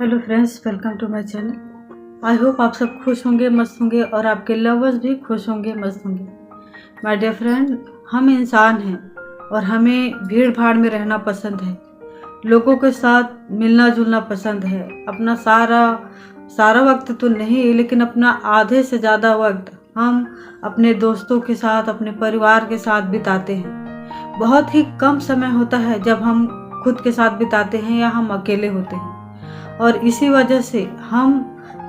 Hello friends, welcome to my channel. I hope आप सब खुश होंगे, मस्त होंगे और आपके लवर्स भी खुश होंगे, मस्त होंगे। माय डियर फ्रेंड, हम इंसान हैं और हमें भीड़ भाड़ में रहना पसंद है, लोगों के साथ मिलना जुलना पसंद है। अपना सारा वक्त तो नहीं, लेकिन अपना आधे से ज़्यादा वक्त हम अपने दोस्तों के साथ, अपने परिवार के साथ बिताते हैं। बहुत ही कम समय होता है जब हम खुद के साथ बिताते हैं या हम अकेले होते हैं, और इसी वजह से हम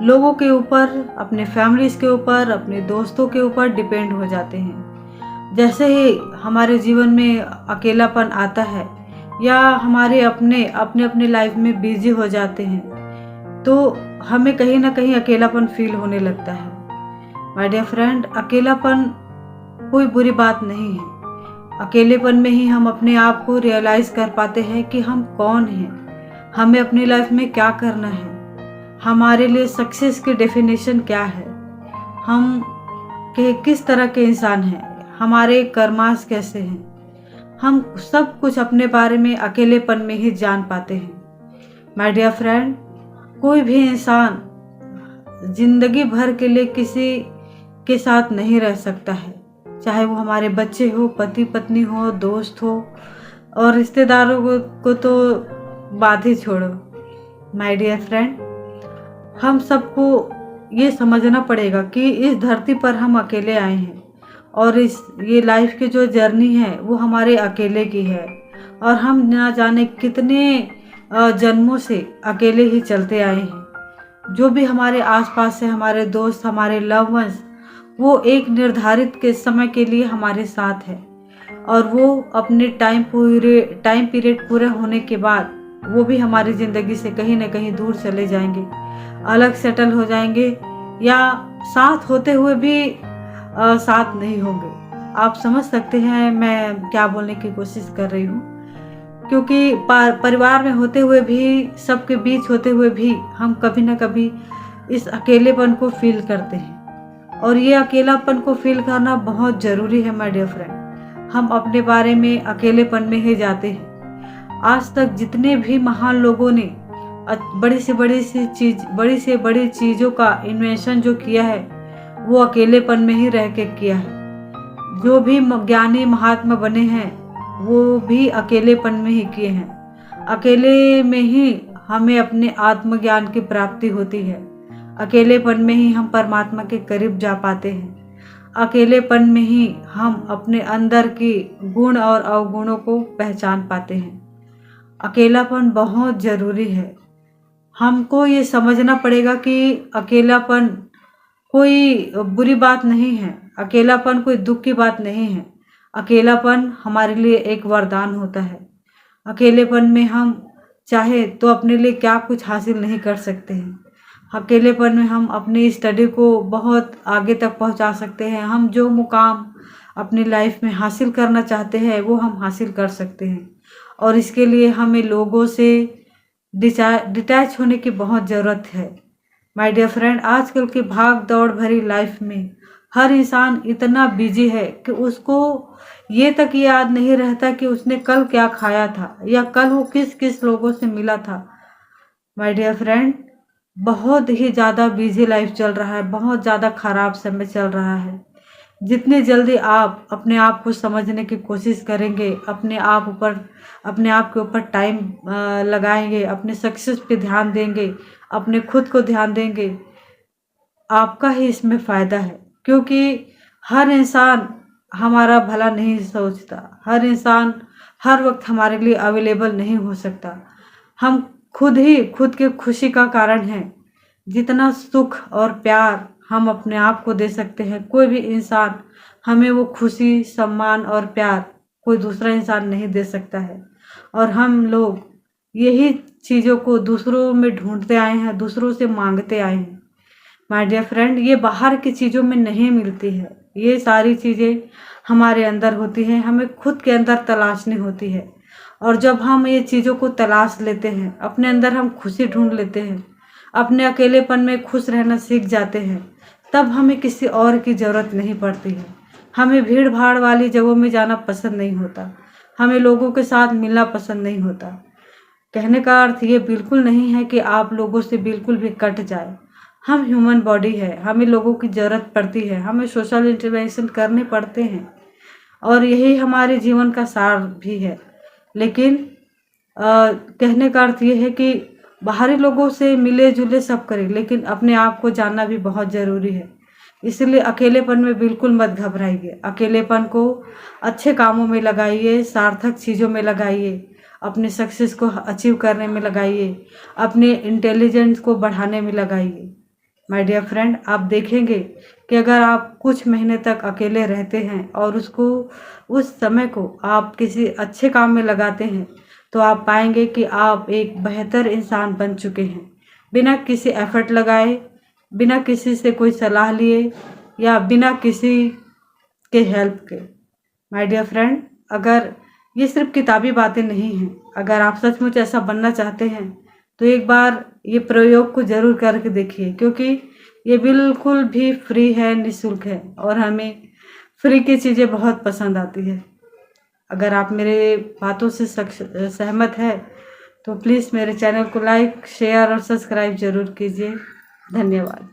लोगों के ऊपर, अपने फैमिलीज़ के ऊपर, अपने दोस्तों के ऊपर डिपेंड हो जाते हैं। जैसे ही हमारे जीवन में अकेलापन आता है या हमारे अपने अपने अपने लाइफ में बिजी हो जाते हैं, तो हमें कहीं ना कहीं अकेलापन फील होने लगता है। माय डियर फ्रेंड, अकेलापन कोई बुरी बात नहीं है। अकेलेपन में ही हम अपने आप को रियलाइज़ कर पाते हैं कि हम कौन हैं, हमें अपनी लाइफ में क्या करना है, हमारे लिए सक्सेस की डेफिनेशन क्या है, हम किस तरह के इंसान हैं, हमारे कर्मास कैसे हैं। हम सब कुछ अपने बारे में अकेलेपन में ही जान पाते हैं। माय डियर फ्रेंड, कोई भी इंसान जिंदगी भर के लिए किसी के साथ नहीं रह सकता है, चाहे वो हमारे बच्चे हो, पति पत्नी हो, दोस्त हो, और रिश्तेदारों को तो बात ही छोड़ो। माय डियर फ्रेंड, हम सबको ये समझना पड़ेगा कि इस धरती पर हम अकेले आए हैं और ये लाइफ की जो जर्नी है वो हमारे अकेले की है, और हम ना जाने कितने जन्मों से अकेले ही चलते आए हैं। जो भी हमारे आसपास से हमारे दोस्त, हमारे लव वंस, वो एक निर्धारित के समय के लिए हमारे साथ है, और वो अपने टाइम पीरियड पूरे होने के बाद वो भी हमारी ज़िंदगी से कहीं ना कहीं दूर चले जाएंगे, अलग सेटल हो जाएंगे, या साथ होते हुए भी साथ नहीं होंगे। आप समझ सकते हैं मैं क्या बोलने की कोशिश कर रही हूँ, क्योंकि परिवार में होते हुए भी, सबके बीच होते हुए भी हम कभी ना कभी इस अकेलेपन को फील करते हैं, और ये अकेलापन को फील करना बहुत ज़रूरी है। माय डियर फ्रेंड, हम अपने बारे में अकेलेपन में ही जाते हैं। आज तक जितने भी महान लोगों ने बड़ी से बड़ी चीज़ों का इन्वेंशन जो किया है, वो अकेलेपन में ही रह के किया है। जो भी ज्ञानी महात्मा बने हैं, वो भी अकेलेपन में ही किए हैं। अकेले में ही हमें अपने आत्मज्ञान की प्राप्ति होती है। अकेलेपन में ही हम परमात्मा के करीब जा पाते हैं। अकेलेपन में ही हम अपने अंदर की गुण और अवगुणों को पहचान पाते हैं। अकेलापन बहुत ज़रूरी है। हमको ये समझना पड़ेगा कि अकेलापन कोई बुरी बात नहीं है, अकेलापन कोई दुख की बात नहीं है। अकेलापन हमारे लिए एक वरदान होता है। अकेलेपन में हम चाहे तो अपने लिए क्या कुछ हासिल नहीं कर सकते हैं। अकेलेपन में हम अपनी स्टडी को बहुत आगे तक पहुंचा सकते हैं। हम जो मुकाम अपनी लाइफ में हासिल करना चाहते हैं वो हम हासिल कर सकते हैं, और इसके लिए हमें लोगों से डिटैच होने की बहुत ज़रूरत है। माय डियर फ्रेंड, आजकल की भाग दौड़ भरी लाइफ में हर इंसान इतना बिजी है कि उसको ये तक याद नहीं रहता कि उसने कल क्या खाया था या कल वो किस किस लोगों से मिला था। माय डियर फ्रेंड, बहुत ही ज़्यादा बिजी लाइफ चल रहा है, बहुत ज़्यादा ख़राब समय चल रहा है। जितनी जल्दी आप अपने आप को समझने की कोशिश करेंगे, अपने आप के ऊपर टाइम लगाएंगे, अपने सक्सेस पे ध्यान देंगे, अपने खुद को ध्यान देंगे, आपका ही इसमें फ़ायदा है। क्योंकि हर इंसान हमारा भला नहीं सोचता, हर इंसान हर वक्त हमारे लिए अवेलेबल नहीं हो सकता। हम खुद ही खुद के खुशी का कारण हैं। जितना सुख और प्यार हम अपने आप को दे सकते हैं, कोई भी इंसान हमें वो खुशी, सम्मान और प्यार कोई दूसरा इंसान नहीं दे सकता है। और हम लोग यही चीज़ों को दूसरों में ढूंढते आए हैं, दूसरों से मांगते आए हैं। माय डियर फ्रेंड, ये बाहर की चीज़ों में नहीं मिलती है। ये सारी चीज़ें हमारे अंदर होती हैं, हमें खुद के अंदर तलाशनी होती है। और जब हम ये चीज़ों को तलाश लेते हैं, अपने अंदर हम खुशी ढूंढ लेते हैं, अपने अकेलेपन में खुश रहना सीख जाते हैं, तब हमें किसी और की ज़रूरत नहीं पड़ती है। हमें भीड़ भाड़ वाली जगहों में जाना पसंद नहीं होता, हमें लोगों के साथ मिलना पसंद नहीं होता। कहने का अर्थ ये बिल्कुल नहीं है कि आप लोगों से बिल्कुल भी कट जाए। हम ह्यूमन बॉडी है, हमें लोगों की ज़रूरत पड़ती है, हमें सोशल इंटरवेंशन करने पड़ते हैं और यही हमारे जीवन का सार भी है। लेकिन कहने का अर्थ ये है कि बाहरी लोगों से मिले जुले सब करें, लेकिन अपने आप को जानना भी बहुत ज़रूरी है। इसलिए अकेलेपन में बिल्कुल मत घबराइए। अकेलेपन को अच्छे कामों में लगाइए, सार्थक चीज़ों में लगाइए, अपने सक्सेस को अचीव करने में लगाइए, अपने इंटेलिजेंस को बढ़ाने में लगाइए। माय डियर फ्रेंड, आप देखेंगे कि अगर आप कुछ महीने तक अकेले रहते हैं और उस समय को आप किसी अच्छे काम में लगाते हैं, तो आप पाएंगे कि आप एक बेहतर इंसान बन चुके हैं, बिना किसी एफर्ट लगाए, बिना किसी से कोई सलाह लिए या बिना किसी के हेल्प के। माय डियर फ्रेंड, अगर ये सिर्फ किताबी बातें नहीं हैं, अगर आप सचमुच ऐसा बनना चाहते हैं तो एक बार ये प्रयोग को ज़रूर करके देखिए, क्योंकि ये बिल्कुल भी फ्री है, निःशुल्क है और हमें फ्री की चीज़ें बहुत पसंद आती है। अगर आप मेरे बातों से सहमत है तो प्लीज़ मेरे चैनल को लाइक, शेयर और सब्सक्राइब ज़रूर कीजिए। धन्यवाद।